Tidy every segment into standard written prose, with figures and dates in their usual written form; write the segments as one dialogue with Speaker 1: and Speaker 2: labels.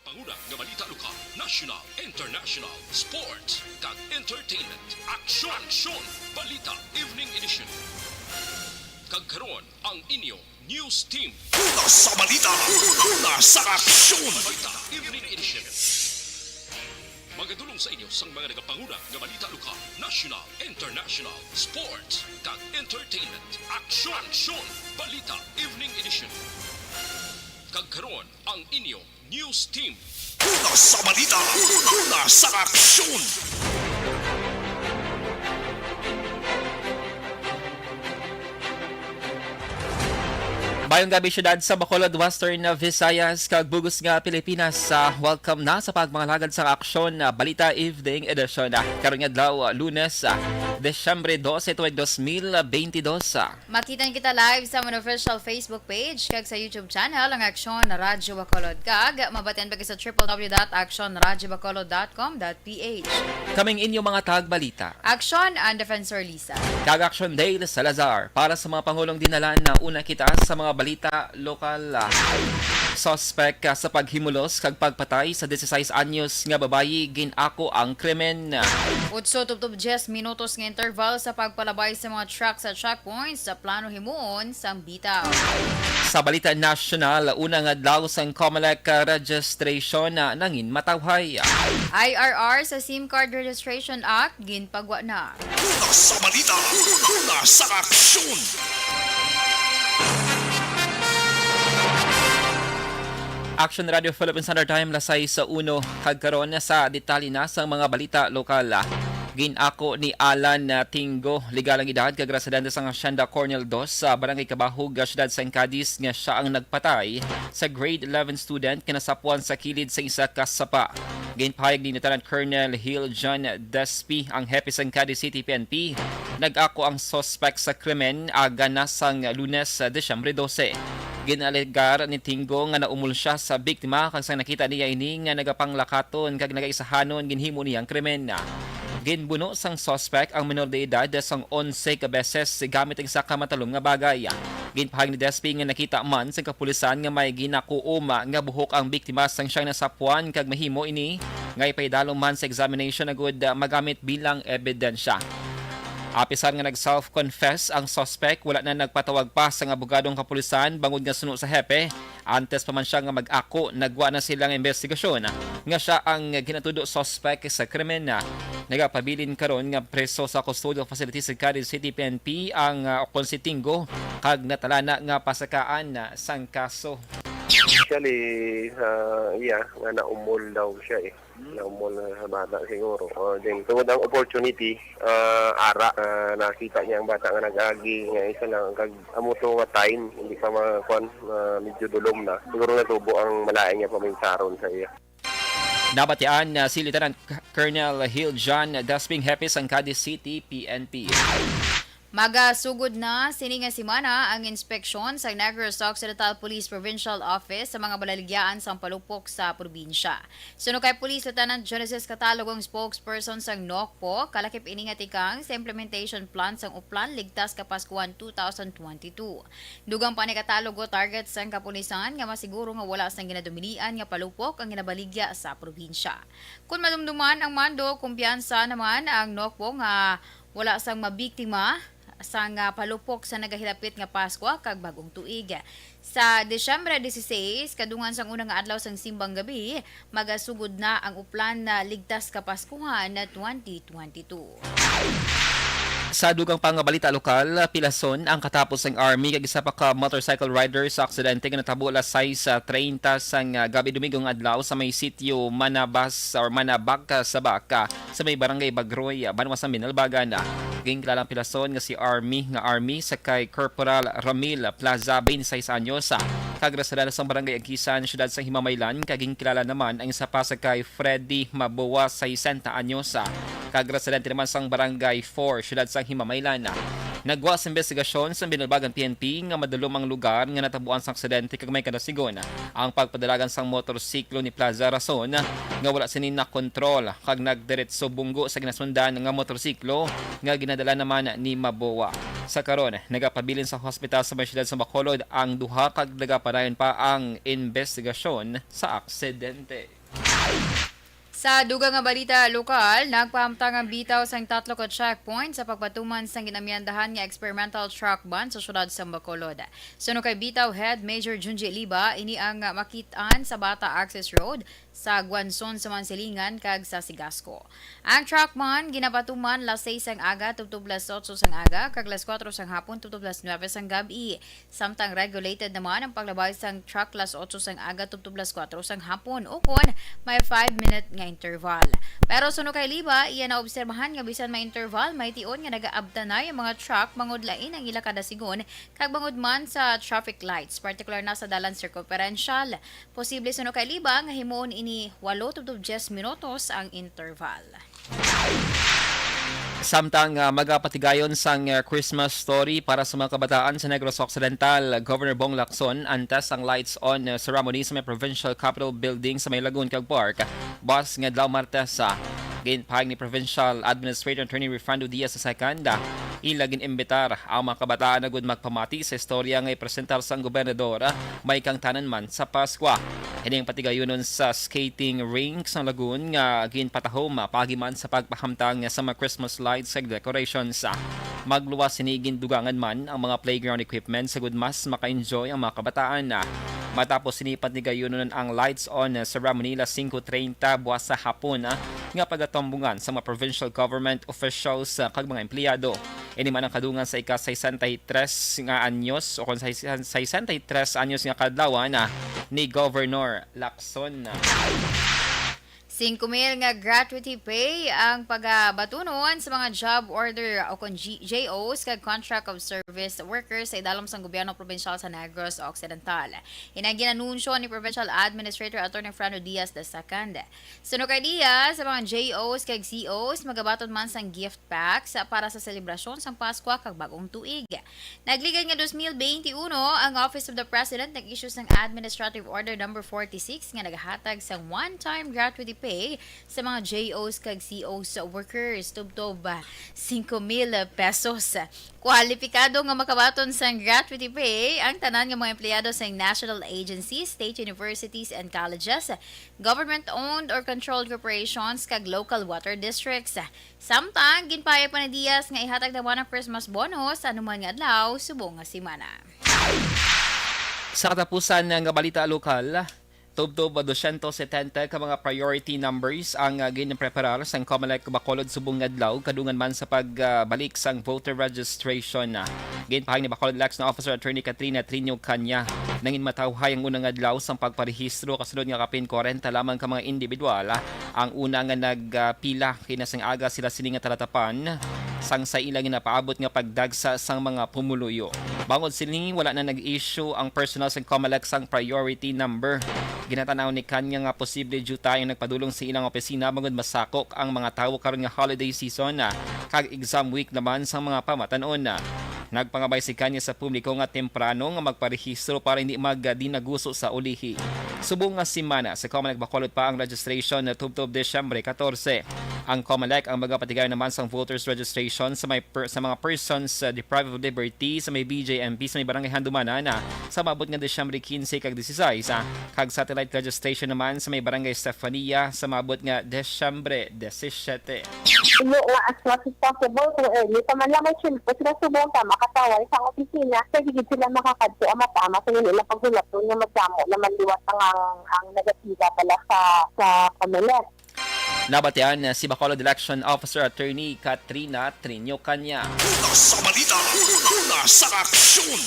Speaker 1: nagapanguna nga balita lokal, national, international, sports, kag entertainment. Aksyon! Balita Evening Edition. Kag karon ang inyo news team.
Speaker 2: Una sa balita, una sa aksyon.
Speaker 1: Balita Evening Edition. Magadulong sa inyo sang mga nagapanguna nga balita lokal, national, international, sports, kag entertainment. Aksyon! Balita Evening Edition. Kag karon ang inyo news team.
Speaker 2: Una sa balita, una sa aksyon.
Speaker 3: Bayong gabi syudad sa Bacolod, Western Visayas, kag bugos nga Pilipinas. Welcome na sa pagmangalagad sa aksyon na Balita Evening Edition. Karon nga adlaw Lunes, Desyembre 12, 2022.
Speaker 4: Makitan kita live sa among official Facebook page kag sa YouTube channel ang Aksyon Radyo Bacolod. Kag mabaten pa sa www.actionradyobacolod.com.ph.
Speaker 3: Kaming inyo mga tagbalita.
Speaker 4: Aksyon and Defensor Lisa.
Speaker 3: Kag Action Dale Salazar para sa mga pangulong dinalan na una kita sa mga balita lokal. Suspect sa paghimulos kag pagpatay sa 16 anyos nga babayi ginako ang krimen.
Speaker 4: Utso tubtub 10 minutos nga interval sa pagpalabay sa mga truck sa checkpoints sa plano himuon sang bitaw.
Speaker 3: Sa balita national, unang adlaw sang COMELEC registration na nangin matawhay.
Speaker 4: IRR sa SIM Card Registration Act ginpagwa na.
Speaker 2: Una sa balita, una sa aksyon.
Speaker 3: Action Radio Philippine Standard Time lasay sa uno kag karon sa detalye na sa mga balita lokal. Ginako ni Alan Tingo, legal ang edad kag residente sa Hacienda Cornel 2 sa Barangay Kabahog, siyudad San Cadiz nga siya ang nagpatay sa grade 11 student kinasapuan sa kilid sa isa ka sapa. Ginpahayag ni Lieutenant Colonel Hill John Despi, ang hepe sa Cadiz City PNP. Nag-ako ang suspect sa krimen ganasang Lunes, Desyembre 12. Ginalegar ni Tingo nga naumul siya sa biktima kag sa nakita niya ini nga nagapanglakaton kag nagaisahanon ginhimo niya ang krimen. Ginbuno sang suspect ang menor de edad sang 11 ka beses gamit ang isa ka matalom nga bagay. Ginpahayag ni Despi nga nakita man sa kapulisan nga may ginakuuma nga buhok ang biktima sang siyang nasapuan kag mahimo ini nga ipaidalom man sa examination na good magamit bilang ebidensya. Apisar nga nag-self-confess ang suspect, wala na nagpatawag pa sa abogadong kapulisan bangod nga suno sa hepe. Antes pa man siya nga mag-ako, nagwa na silang investigasyon nga siya ang ginatudo suspect sa krimen. Nagapabilin karon nga preso sa custodial facility sa Cadiz City PNP ang konsitinggo kag natalana nga pasakaan sang kaso.
Speaker 5: Actually, nga naumol daw siya eh. Naumol na bata siguro. Then, tungod ang opportunity, nakita niya ang bata nga nag-agi, nga isa lang, amuto nga time, hindi pa medyo dulom na. Siguro natubo ang malayan niya paminsaron sa iya.
Speaker 3: Nabatian si Lieutenant Colonel Hill John Dasping Hepe sang Cadiz City PNP.
Speaker 4: Magasugod na sini nga semana ang inspeksyon sa Negros Occidental Police Provincial Office sa mga balaligyan sa palupok sa probinsya. Suno kay Police Lieutenant Genesis Catalog ang spokesperson sa NOCPO, kalakip ini nga tikang sa implementation plan sang Uplan Ligtas Kapaskuhan 2022. Dugang pa ni Katalogo target sang kapulisan nga masiguro nga wala sang ginadominian nga palupok ang ginabaligya sa probinsya. Kung madumduman ang mando, kumpiyansa naman ang NOCPO nga wala sang mabiktima sang palupok sa nagahilapit nga Pasko kag bagong tuig. Sa Desyembre 16, kadungan sang unang adlaw sang simbang gabi, magasugod na ang Uplan na Ligtas Kapaskuhan na 2022.
Speaker 3: Sa dugang pangabalita lokal, pilason ang katapos ng Army kag isa pa ka motorcycle rider sa aksidente nga natabo alas 6:30 sang gabi Domingong adlaw sa may sitio Manabag sa Baka sa may barangay Bagroy, Banwas sa Minalbagan. Ginkilalang pilason nga si Army sa kay Corporal Ramil Plaza 26 anyos kag residente sa barangay Agisan, siyudad sa Himamaylan. Kag ginkilala naman ang isa pa sa kay Freddy Maboa 60 anyos kag residente naman sa barangay 4, siyudad sa Himamaylan. Nagwa sa investigasyon sa Binalbagan PNP nga madulom ang lugar nga natabuan sa aksidente kag may kadasigon ang pagpadalagan sang motorsiklo ni Plaza rason nga wala sinin na kontrol kag nagdiretso bunggo sa ginasundan nga motorsiklo nga ginadala naman ni Maboa. Sa karon, nagapabilin sa hospital sa may siyudad sa Bacolod ang duha kag nagapadayon pa ang investigasyon sa aksidente.
Speaker 4: Sa dugang nga balita lokal, nagpahamtang ang bitaw sang 3 ka checkpoint sa pagpatuman sang ginamyandahan nga experimental truck ban sa syudad sa Bacolod. Suno kay bitaw head Major Junji Liba, ini ang makitaan sa Bata Access Road sa Guanzon sa Mansilingan kag sa Sigasco. Ang truck ban ginapatuman las 6 sang aga tubtob las 8 sang aga kag las 4 sang hapon tubtob las 9 sang gabi. Samtang regulated naman ang paglabay sang truck las 8 sang aga tubtob las 4 sang hapon o kon may 5-minute nga interval. Pero suno kay Liba, iya na obserbahan nga bisan may interval, may tion nga nagaabta na yung mga truck bangod lain ang ila kada sigon kag bangod man sa traffic lights, particular na sa dalan circumferential. Posible suno kay Liba nga himuon ini 8-10 minutos ang interval.
Speaker 3: Samtang magapatigayon sang Christmas story para sa mga kabataan sa Negros Occidental, Governor Bong Lacson antas ang lights on ceremony sa may Provincial Capitol Building sa may Lagoon kag Park. Boss nga Dlaw Martes ginpahag ni Provincial Administrator Attorney Refrando Diaz II ilagin imbitar ang mga kabataan na gud magpamati sa istorya nga ipresentar sang gobernador may kang tanan man sa Pasko. Ining patigayonon sa skating rink sa Lagoon nga ginpatahom pagiman sa pagpahamtang sa mga Christmas lights ug decorations. Magluwas sinigin dugangan man ang mga playground equipment sa gud mas maka-enjoy ang mga kabataan. Matapos sinipat ni gayunon ang lights on ceremony las 5:30 buwas sa hapon nga pagatambungan sa mga provincial government officials kag mga empleyado. Ini man ang kadungan sa ika-63 nga anyos o kung sa 63 anyos nga kadlawan ni Governor Lacson.
Speaker 4: 5,000 nga gratuity pay ang pagabatunon sa mga job order o kung JOs kag contract of service workers sa idalom sang gobyerno provincial sa Negros Occidental. Inang ginanunsyo ni Provincial Administrator Attorney Frando Diaz II. Suno kay Diaz, sa mga JOs kag COs magabaton man sang gift packs para sa selebrasyon sang Pasko kag bagong tuig. Nagligay nga 2021 ang Office of the President nag-issue sang Administrative Order number 46 nga nagahatag sang one-time gratuity pay sa mga JOs kag COs workers tubtob 5,000 pesos. Kwalipikado nga makabaton sa gratuity pay ang tanan nga mga empleyado sa national agencies, state universities and colleges, government-owned or controlled corporations kag local water districts. Samtang ginpaya pa ni Diaz nga ihatag naman ang Christmas bonus sa anuman nga adlaw subong nga semana.
Speaker 3: Sa katapusan ng balita lokal, tubtob 270 ka mga priority numbers ang ginpreparar sang COMELEC Bacolod subong adlaw kadungan man sa pagbalik sang voter registration. Ginpahag ni Bacolod Election Officer Attorney Katrina Trinio Kanya nangin matawhay ang unang adlaw sang pagparehistro kasunod nga kapin 40 lamang ka mga individual ang una nga nagpila kinasang aga sila sini nga talatapan sang sa ilang napaabot nga pagdagsa sang mga pumuluyo. Bangod sini wala na nag-issue ang personal sang COMELEC sang priority number. Ginatanaw ni Kanya nga posible due tayo nagpadulong sa ilang opisina bangod masakok ang mga tawo karon nga holiday season kag exam week naman sa mga pamatanon. Nagpangabay si Kanya sa publiko nga temprano nga magparehistro para hindi magdinaguso sa ulihi. Subong nga semana sa COMELEC Bacolod pa ang registration na tubtob Desyembre 14. Ang COMELEC ang magapatigay naman sa voters registration sa mga persons deprived of liberty sa may BJMP sa may barangay Handumanan sa mabot nga Desyembre 15 kag 16 kag satellite registration naman sa may barangay Stefania sa mabot nga Desyembre 17.
Speaker 6: Ilo nga as much as possible kung early pa man lang may chilpo sila subong ka makatawal sa opisina sa higit sila makakadto ang matama sa nila paghulaton nga magdamo na manliwat ang negatiba pala sa COMELEC.
Speaker 3: Nabatian si Bacolod Election Officer Attorney Katrina Trinio Kanya.
Speaker 2: Una sa balita, una sa aksyon.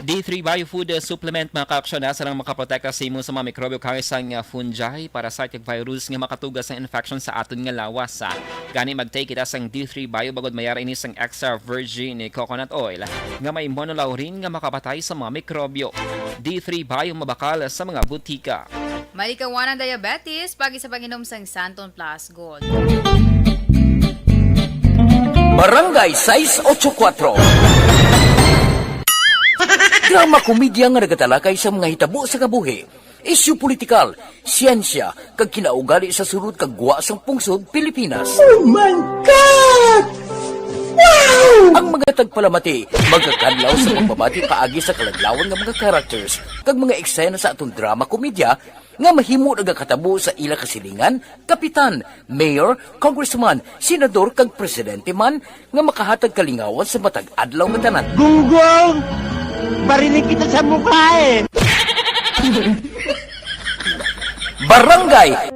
Speaker 3: D3 Biofood Supplement mga kaaksyon sa nang makaprotekta sa imo sa mga mikrobyo kang isang fungi, parasitic virus nga makatugas ng infection sa aton nga lawas. Gani mag-take it ang D3 Bio bagod mayara ini sang extra virgin coconut oil nga may monolaurin nga makapatay sa mga mikrobyo. D3 Bio mabakal sa mga butika.
Speaker 4: Malikawan ang diabetes pagi sa pag-inom sang Santon Plus Gold.
Speaker 7: Barangay 684 Drama komedya nga nagatalakay sa mga hitabo sa kabuhi, isyu politikal, siyensya, kag kinaugali sa sulod kag guwa sang pungsod Pilipinas.
Speaker 8: Oh my God! Wow!
Speaker 7: Ang mga tagpalamati magkakadlaw sa pagbabati paagi sa kalaglawan nga mga characters kag mga eksena sa atong drama komedya nga mahimo nagakatabo sa ila kasilingan, kapitan, mayor, congressman, senador kag presidente man nga makahatag kalingawan sa matag adlaw nga tanan.
Speaker 8: Gunggong! Barinig kita sa mukha eh!
Speaker 7: Barangay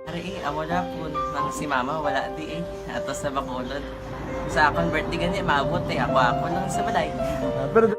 Speaker 9: Ari, amo na po nang si mama wala di ato sa Bacolod. Sa akong birthday gani maabot ako lang sa balay.
Speaker 8: Pero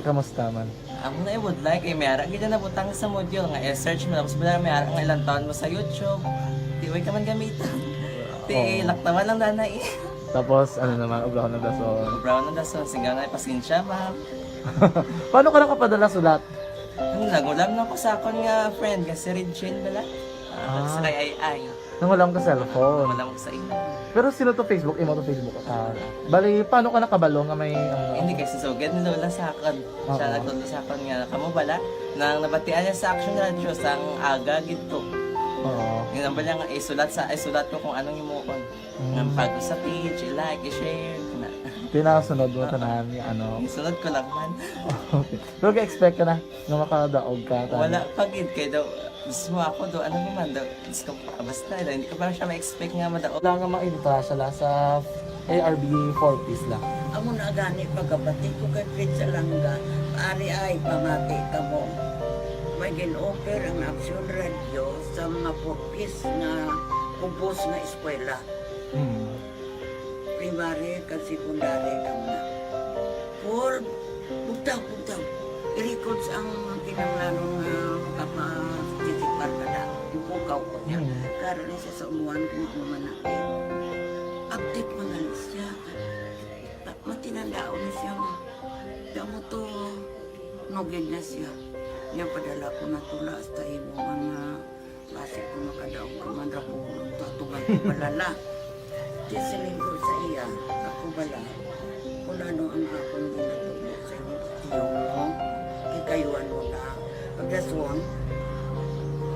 Speaker 8: kamusta man?
Speaker 9: Amo na would like mayara gid na butang sa module nga i-search mo tapos bala mayara nga ilang taon mo sa YouTube. Di way ka man gamitan. Ti laktawan lang danay.
Speaker 8: Tapos, ano naman, ublaw ng dason.
Speaker 9: Brown na dason singaw na pasensya ma'am.
Speaker 8: Paano ka nakapadala sulat?
Speaker 9: Nagulam na ko sa akon nga friend nga si Regine bala. Sa kay ay.
Speaker 8: Nang wala ka cellphone.
Speaker 9: Wala mo sa ina.
Speaker 8: Pero sino to Facebook? Imo to Facebook. Bali, paano ka nakabalo nga may...
Speaker 9: Hindi kasi sugad ni Lola sa akin. Siya nagtulong sa akin nga kamo bala nang nabatian niya sa Action Radio sang aga gito.
Speaker 8: Oo.
Speaker 9: Yung ba niya nga isulat ko kung anong imukon. Nang pag sa page, i-like, i-share.
Speaker 8: Pinasunod mo tanan ni ano.
Speaker 9: Isunod ko lang man.
Speaker 8: Okay. Pero ka-expect ka na nga makadaog ka.
Speaker 9: Wala pagid kay daw. Gusto mo ako do ano naman daw. Gusto ko basta hindi ko ba siya ma-expect nga madaog.
Speaker 8: Wala nga maibita siya sa ARB 4-piece lang.
Speaker 10: Amo na gani pagkabati ko kay Fritz Alanga, ari ay pamati ka mo. May gin-offer ang Action Radio sa mga purpose na kubos na eskwela. Primary kag secondary lang na. For bugtaw. I-records ang kinanglanong makapasisikbar ka na. Ipukaw ko niya. Karoon siya sa umuan kung ako manakit. Update mo na siya. Matinandao na siya. Damo to, nugin na siya. Niya padala ko na tula hasta imo mga klase ko makadaog ka man ra po. Tatugan ko balala. Tisilin ko sa iya. Ako bala. Kung ano ang akong ginatulo sa iyo mo. Kikayuan mo na. Pagdason,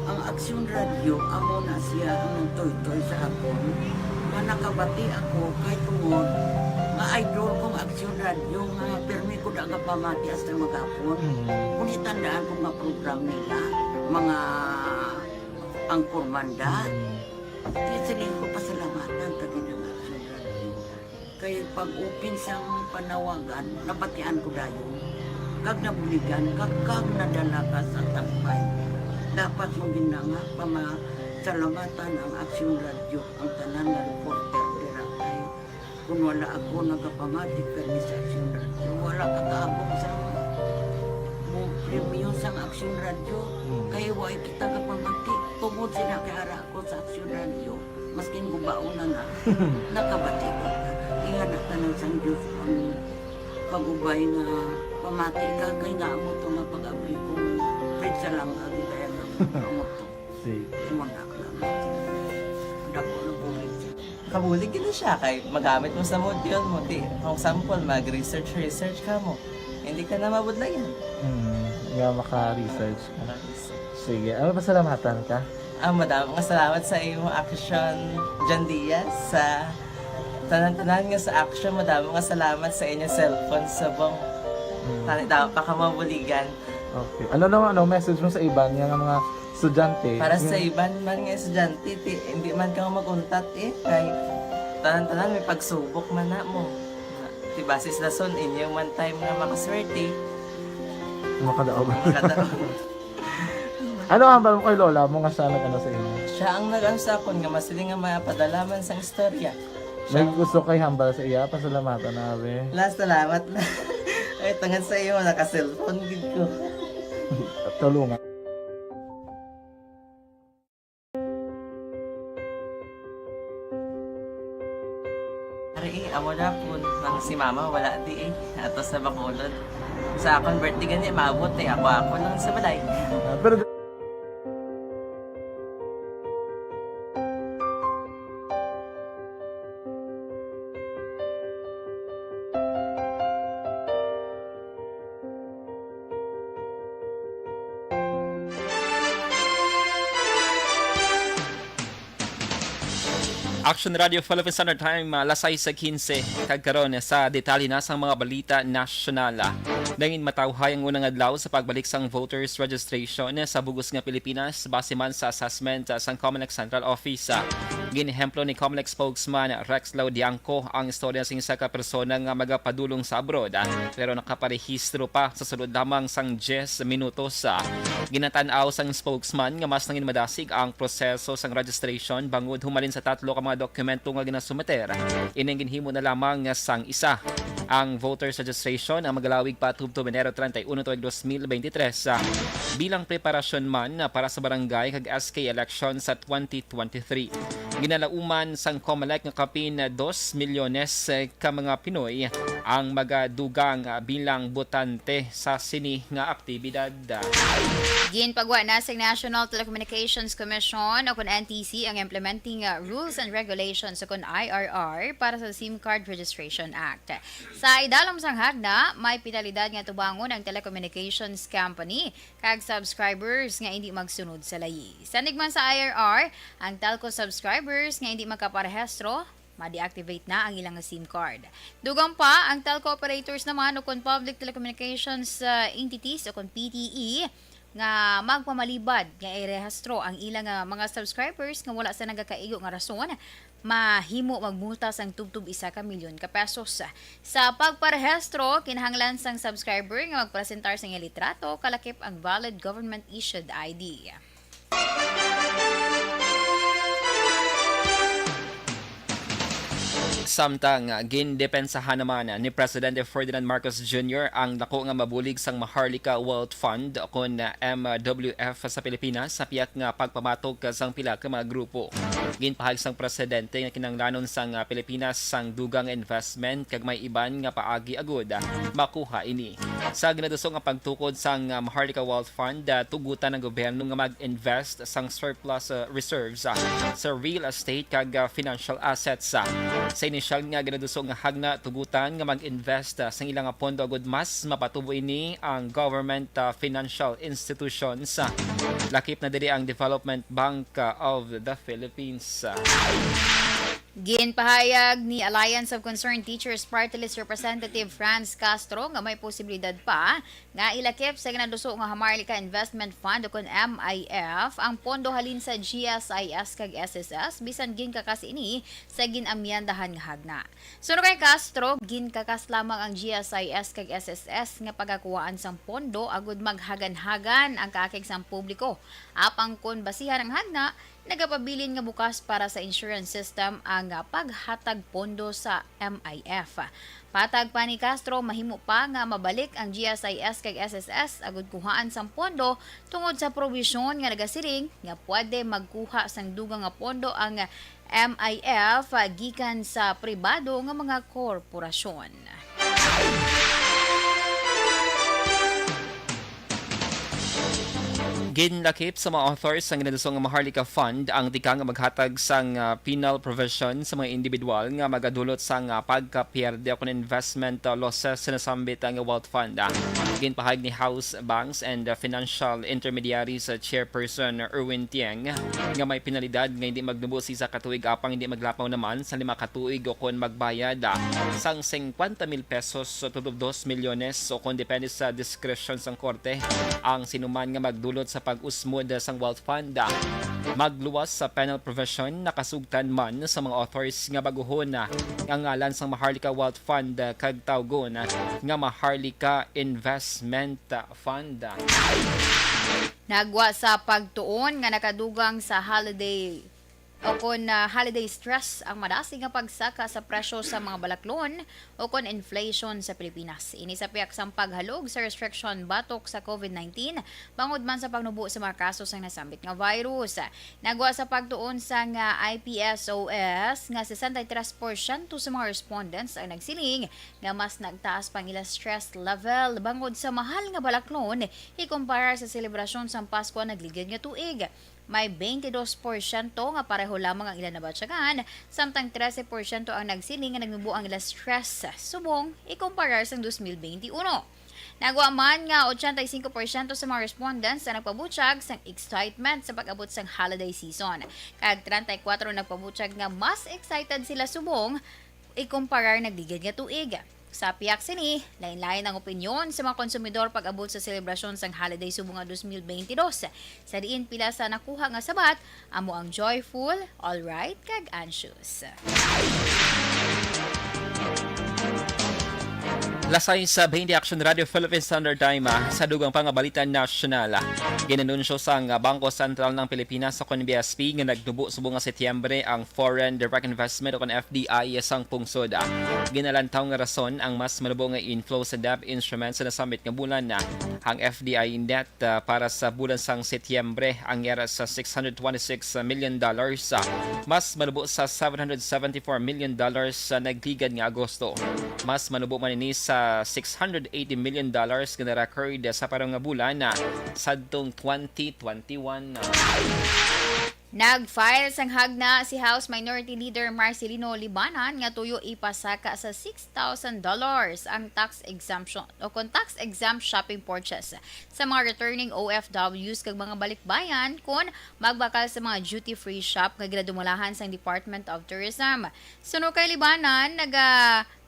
Speaker 10: ang Action Radio, amo na siya ang toy-toy sa akon. Manakabati ako kay tungod nga idol kong Action Radio nga permi ko na nga pamati hasta magapon. Kung itandaan ko nga program nila, mga angkormanda, tisilin ko pasalamatan tagin ng Action Radio. Kaya pag-upin siyang panawagan, nabatian ko dayon. Kag nabuligan, kag nadala ka sa takpay. Dapat mong ginanga pamasalamatan ang Action Radio, ang tanan na reporter diratay. Kung wala ako nagapamatik kami sa Action Radio, wala kakaabong sa premium sa Action Radio. Kaya wala kita kapamatik. Tungod sila kaya ako sa Action Radio. Maskin gubaon na nakabati ko. Iyan na tanong sa Diyos ang pag-ubay na pamati ka. Kaya nga mo ito nga pag-abay ko. Pwede sa lang agi kaya nga mo ito. Umanak lang. Dako na bulig siya.
Speaker 9: Kabulig din siya kay magamit mo sa module mo. Kung sample, mag-research ka mo. Hindi ka na mabudlayan.
Speaker 8: Nga maka-research ka. Sige, ano ba salamatan ka?
Speaker 9: Madam, salamat sa iyong action, John Diaz, sa tanan-tanan nga sa action. Madam, salamat sa inyong cellphone sa bong. Dapat pa ka mabuligan.
Speaker 8: Okay. Ano message mo sa iba nga mga estudyante?
Speaker 9: Para sa iban man nga estudyante, hindi man ka maguntat kay tanan-tanan may pagsubok man na mo. Basis lason, inyong man time nga makaswerte.
Speaker 8: Makadaog. Ano ang ba mo kay Lola mo nga siya nag-ano sa inyo?
Speaker 9: Siya ang nag-ano sa akon nga masiling nga mapadalaman sa istorya.
Speaker 8: May gusto kay hambal sa iya, pasalamatan na be.
Speaker 9: Last salamat na. Ay, tangan sa iyo, naka-cellphone gid ko.
Speaker 8: Tulungan.
Speaker 9: Ari, amo na po. Nang si mama, wala di eh. Ato sa Bacolod. Sa akong birthday gani, maabot eh. Ako lang sa balay.
Speaker 8: Pero
Speaker 3: Action Radio Philippine Standard Time, lasay sa 15, kagkaroon sa detalye na sa mga balita nasyonal. Dangin matawhay ang unang adlaw sa pagbalik sang voters registration sa bugos nga Pilipinas base man sa assessment sang COMELEC Central Office. Ginehemplo ni COMELEC spokesman Rex Laudianco ang istorya sa isa ka persona nga magapadulong sa abroad pero nakaparehistro pa sa sulod lamang sang 10 minutos. Ginatanaw sang spokesman nga mas nangin madasig ang proseso sang registration bangod humalin sa tatlo ka mga dokumento nga ginasumeter. Ining ginhimo na lamang sang isa. Ang voters registration ang magalawig pa tubto Enero 31 2023 bilang preparasyon man para sa barangay kag SK election sa 2023. Ginalauman sang COMELEC nga kapin 2 milyones ka mga Pinoy ang magadugang bilang botante sa sini nga aktibidad.
Speaker 4: Ginpagwa na sa National Telecommunications Commission o kun NTC ang implementing rules and regulations o kun IRR para sa SIM Card Registration Act. Sa idalom sang hagna, may penalidad nga tubangon ang telecommunications company kag subscribers nga hindi magsunod sa layi. Sanig man sa IRR, ang telco subscribers nga hindi magkaparehistro ma-deactivate na ang ilang SIM card. Dugang pa, ang telco operators naman o kun public telecommunications entities o kun PTE nga magpamalibad nga irehistro ang ilang mga subscribers nga wala sa nagakaigo nga rason mahimo magmulta sang tubtub 1 ka milyon ka pesos. Sa pagparehistro, kinahanglan sang subscriber nga magpresentar sa iyang litrato kalakip ang valid government issued ID.
Speaker 3: Samtang gindepensahan naman ni Presidente Ferdinand Marcos Jr. ang dako nga mabulig sang Maharlika Wealth Fund kon MWF sa Pilipinas sa piyak nga pagpamatog sang pila ka mga grupo. Ginpahag sang presidente nga kinahanglanon sang Pilipinas sang dugang investment kag may iban nga paagi agud makuha ini. Sa ginadusong nga pagtukod sang Maharlika Wealth Fund, tugutan ng gobyerno nga mag-invest sang surplus reserves sa real estate kag financial assets. Sa inisyal nga ginadusong nga hagna tugutan nga mag-invest sa ilang pondo agud mas mapatubo ini ang government financial institutions. Lakip na diri ang Development Bank of the Philippines.
Speaker 4: Ginpahayag ni Alliance of Concerned Teachers Party List Representative Franz Castro nga may posibilidad pa nga ilakip sa ginaduso nga Maharlika Investment Fund o kun MIF ang pondo halin sa GSIS kag SSS bisan ginkakas ini sa ginamyandahan nga hagna. Suno kay Castro, ginkakas lamang ang GSIS kag SSS nga pagakuhaan sang pondo agud maghagan-hagan ang kaakig sang publiko. Apang kun basihan ang hagna, nagapabilin nga bukas para sa insurance system ang paghatag pondo sa MIF. Patag pa ni Castro, mahimo pa nga mabalik ang GSIS kag SSS agud kuhaan sang pondo tungod sa provision nga nagasiring nga pwede magkuha sang dugang nga pondo ang MIF gikan sa pribado nga mga korporasyon.
Speaker 3: Ginlakip sa mga authors ang ginadusong nga Maharlika Fund ang tika nga maghatag sang penal provision sa mga individual nga magadulot sang pagkapierde kon investment losses sa nasambit ang wealth fund. Ginpahag ni House Banks and Financial Intermediaries Chairperson Erwin Tieng nga may penalidad nga hindi magnubusi sa katuig apang hindi maglapaw naman sa 5 katuig o kon magbayad sang 50,000 pesos sa 2 milyones o kon depende sa discretion sang korte ang sinuman nga magdulot sa pag-usmod sang wealth fund. Magluwas sa penal provision nakasugtan man sa mga authors nga baguhon ang ngalan sang Maharlika Wealth Fund kag tawgon nga Maharlika Investment Fund.
Speaker 4: Nagwa sa pagtuon nga nakadugang sa holiday o kon holiday stress ang madasig nga pagsaka sa presyo sa mga balaklon o kon inflation sa Pilipinas. Ini sa piyak sang paghalog sa restriction batok sa COVID-19 bangod man sa pagnubo sa mga kaso sang nasambit nga virus. Nagwa sa pagtuon sa nga IPSOS nga 63% sa mga respondents ang nagsiling nga mas nagtaas pang ila stress level bangod sa mahal nga balaklon ikumpara sa selebrasyon sa Pasko nagligid nga tuig. May 22% nga pareho lamang ang ilan na batyagan, samtang 13% ang nagsiling nga nagnubo ang ila stress subong ikumpara sa 2021. Nagwa man nga 85% sa mga respondents na nagpabutyag sang excitement sa pag-abot sang holiday season. Kag 34 nagpabutyag nga mas excited sila subong ikumpara nagligid nga tuig. Sa piyak sini, lain-lain ang opinyon sa mga konsumidor pag-abot sa selebrasyon sang holiday subong nga 2022. Sa diin pila sa nakuha nga sabat, amo ang joyful, alright, kag anxious.
Speaker 3: Lasay sa 20 Action Radio Philippine Standard Time sa dugang pangabalita nasyonal. Ginanunsyo sang Bangko Sentral ng Pilipinas sa BSP nga nagdubo subong nga Setyembre ang Foreign Direct Investment o FDI sang pungsod. Ginalantaw nga rason ang mas malubong nga inflow sa debt instruments sa nasambit nga bulan. Ang FDI net para sa bulan sang Setyembre ang yara sa $626 million, mas malubo sa $774 million sa nagligad nga Agosto. Mas malubo man ini sa $680 million nga na-record sa parang nga bulan sadtong 2021.
Speaker 4: Nag-file sang hagna si House Minority Leader Marcelino Libanan nga tuyo ipasaka sa $6,000 ang tax exemption o tax exempt shopping purchase sa mga returning OFWs kag mga balikbayan kung magbakal sa mga duty-free shop nga ginadumulahan sang Department of Tourism. Suno kay Libanan,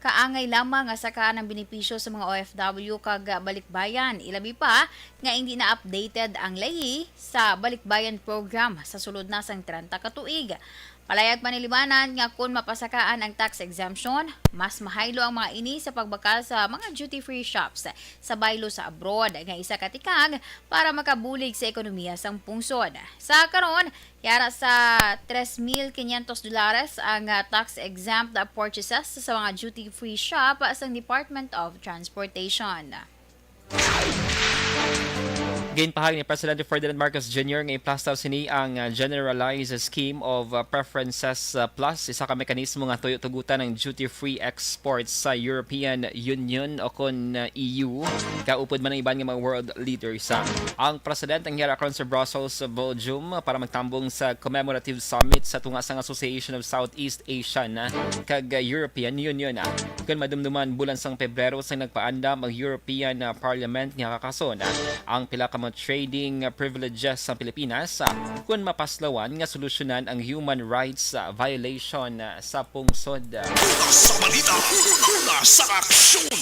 Speaker 4: kaangay lamang nga saka ng benepisyo sa mga OFW kag balikbayan. Ilabi pa nga hindi na updated ang lahi sa balikbayan program sa sulod na sang 30 ka tuig. Palayag pa ni Libanan nga kung mapasakaan ang tax exemption, mas mahaylo ang mga ini sa pagbakal sa mga duty-free shops sa baylo sa abroad nga isa katikag para makabulig sa ekonomiya sang pungsod. Sa karon, yara sa $3,500 ang tax exempt purchases sa mga duty-free shop sa Department of Transportation.
Speaker 3: Ginpahag ni Presidente Ferdinand Marcos Jr. nga iplastaw sini ang Generalized Scheme of Preferences Plus, isa ka mekanismo nga tugutan ng duty-free exports sa European Union o kon EU. Kaupod man ang iban nga mga world leaders. Ang Presidente ang hirakon sa Brussels, Belgium para magtambong sa commemorative summit sa tunga sang Association of Southeast Asian kag European Union. Kung madumduman bulan sang Pebrero sa nagpaandam ang European Parliament nga kakason ang pila ka mga trading privileges sa Pilipinas kung mapaslawan nga solusyonan ang human rights violation sa pungsod.
Speaker 2: Sa balita, sa aksyon!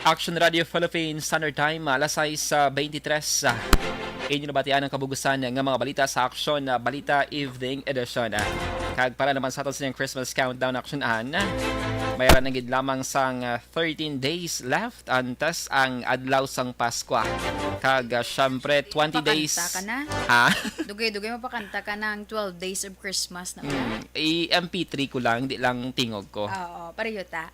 Speaker 3: Action Radio Philippine Standard Time, alasay sa 23. Inyo nabatian ang kabugusan ng mga balita sa Action Balita Evening Edition. Kag para naman sa aton sa Christmas Countdown Action-an, mayroon na gid lamang sang 13 days left antes ang adlaw sang Pasko. Kag syempre 20 days.
Speaker 4: Pakanta ka na?
Speaker 3: Ha?
Speaker 4: Dugay-dugay mapakanta ka ng 12 days of Christmas na.
Speaker 3: MP3 ko lang, di lang tingog ko.
Speaker 4: Oo, pareho ta.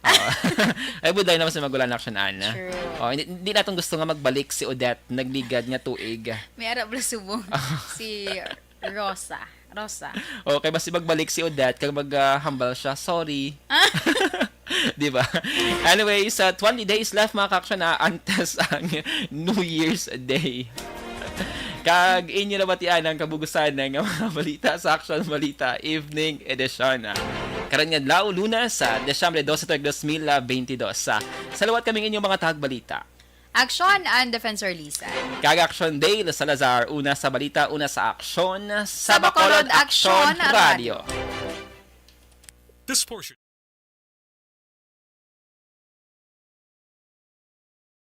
Speaker 3: Ay buday naman sa magulan action-an.
Speaker 4: True.
Speaker 3: Hindi natong gusto nga magbalik si Odette, nagligad nga tuig.
Speaker 4: May arap na subong si Rosa.
Speaker 3: Okay, basta magbalik si Odette kag maghambal siya. Sorry. Di ba? Anyway, sa 20 days left mga kaksyon antes ang New Year's Day. Kag inyo na batian ang kabugusan ng mga balita sa Action Balita Evening Edition. Karon nga adlaw Lunes sa Desyembre 12, 2022. Salawat kaming inyong mga tagbalita.
Speaker 4: Action and Defensor Lisa.
Speaker 3: Kag-Action Day, Salazar, una sa balita, una sa aksyon,
Speaker 4: sa Bacolod Action Radio.
Speaker 2: This portion